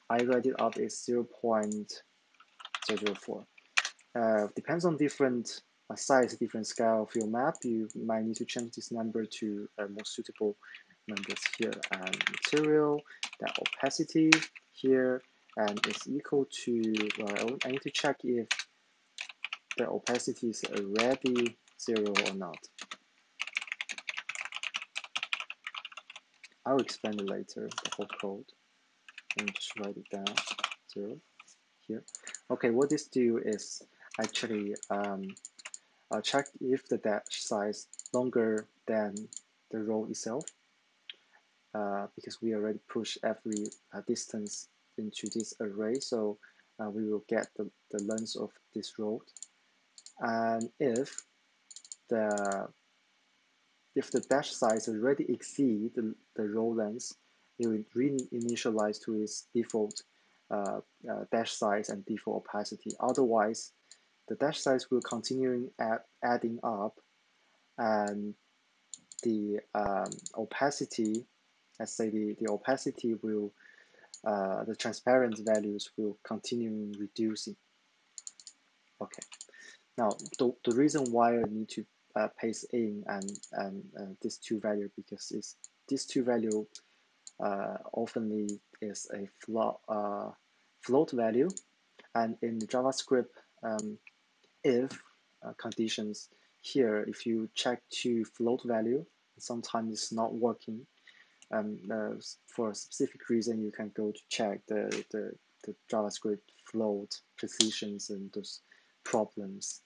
I write it up as 0.004. Depends on different size, different scale of your map. You might need to change this number to more suitable numbers here. And material, that opacity here, and it's equal to, well, I need to check if the opacity is already 0 or not. I'll expand it later, the whole code, and just write it down, 0 here. Okay, what this do is actually check if the dash size longer than the row itself, because we already push every distance into this array, so we will get the length of this row. And if the dash size already exceed the row length, it will re-initialize to its default dash size and default opacity. Otherwise, the dash size will continue adding up, and the opacity, let's say the opacity will, the transparent values will continue reducing. Okay, now the reason why I need to paste in and these two values, because it's these two value oftenly is a float value, and in the JavaScript if conditions here, if you check to float value, sometimes it's not working. For a specific reason, you can go to check the JavaScript float precisions and those problems.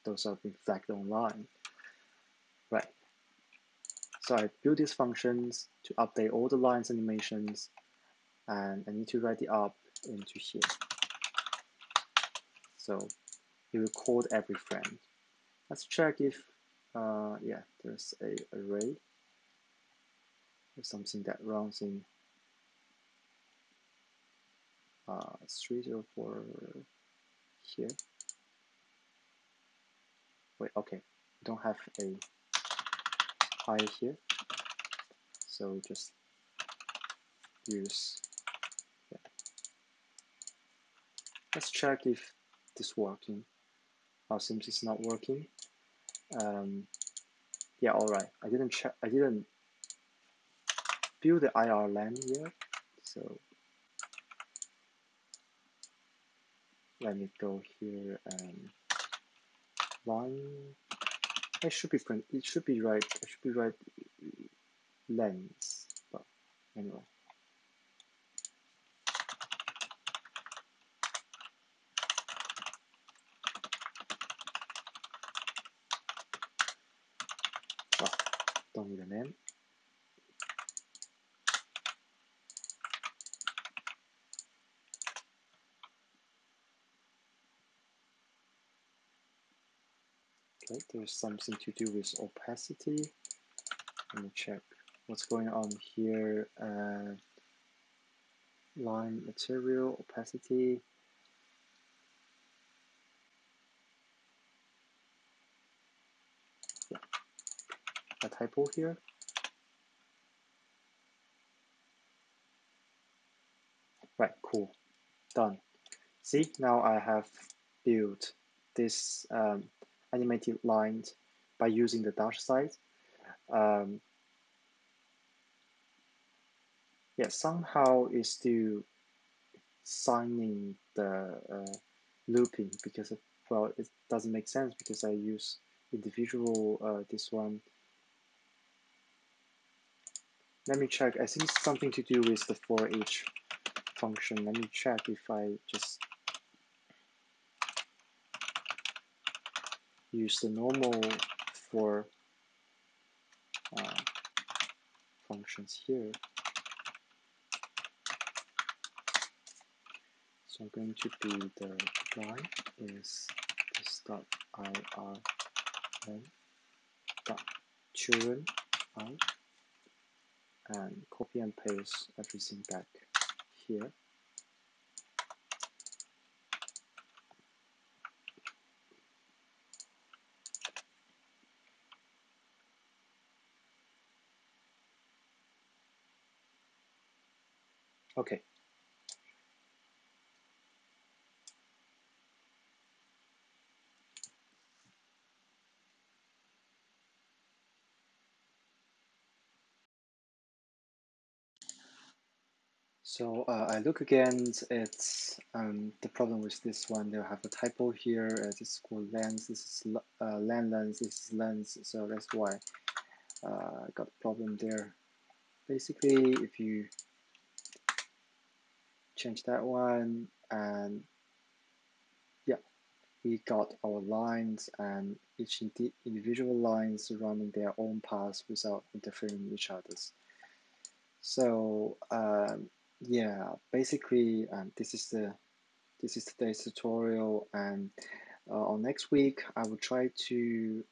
Those are being flagged online. Right. So I build these functions to update all the lines animations, and I need to write it up into here. So it will code every frame. Let's check if, yeah, there's a array. There's something that runs in 304 here. Wait, okay, we don't have a I here, so just use, yeah. Let's check if this working. Seems it's not working. Yeah, all right. I didn't build the IR len yet, so let me go here and line. It should be print. It should be right. It should be right lens. But anyway. Oh, don't need a name. Okay, there's something to do with opacity. Let me check what's going on here. Line material opacity. Yeah, a typo here. Right, cool, done. See, now I have built this animated lines by using the dash size. Yeah, somehow it's still signing the looping, because well, it doesn't make sense because I use individual this one. Let me check. I think it's something to do with the for each function. Let me check if I just use the normal for functions here. So I'm going to be the line is this dot ir dot children I, and copy and paste everything back here. Okay. So I look again. It's the problem with this one. They'll have a typo here. This is called lens. This is lens. This is lens. So that's why I got a problem there. Basically, if you change that one, and yeah, we got our lines, and each individual lines running their own paths without interfering with each other's. So yeah, basically this is today's tutorial, and on next week I will try to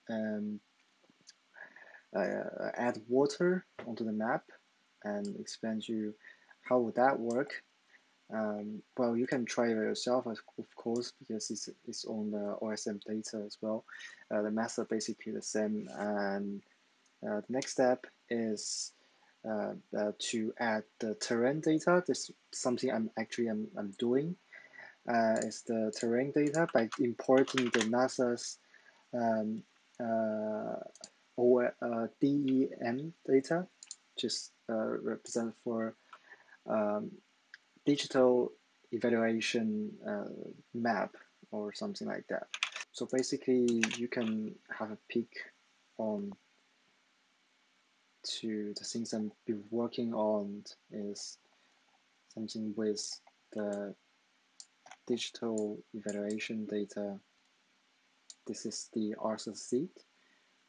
add water onto the map and explain to you how would that work. Well, you can try it yourself, of course, because it's on the OSM data as well. The method basically the same, and The next step is to add the terrain data. This is something I'm doing. Is the terrain data by importing the NASA's um, DEM data, just represent for um, digital evaluation map or something like that. So basically, you can have a peek on to the things I've been working on is something with the digital evaluation data. This is the Arthur seat,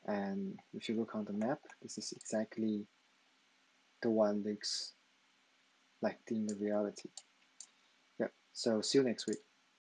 and if you look on the map, this is exactly the one looks like in the reality. Yeah, so see you next week.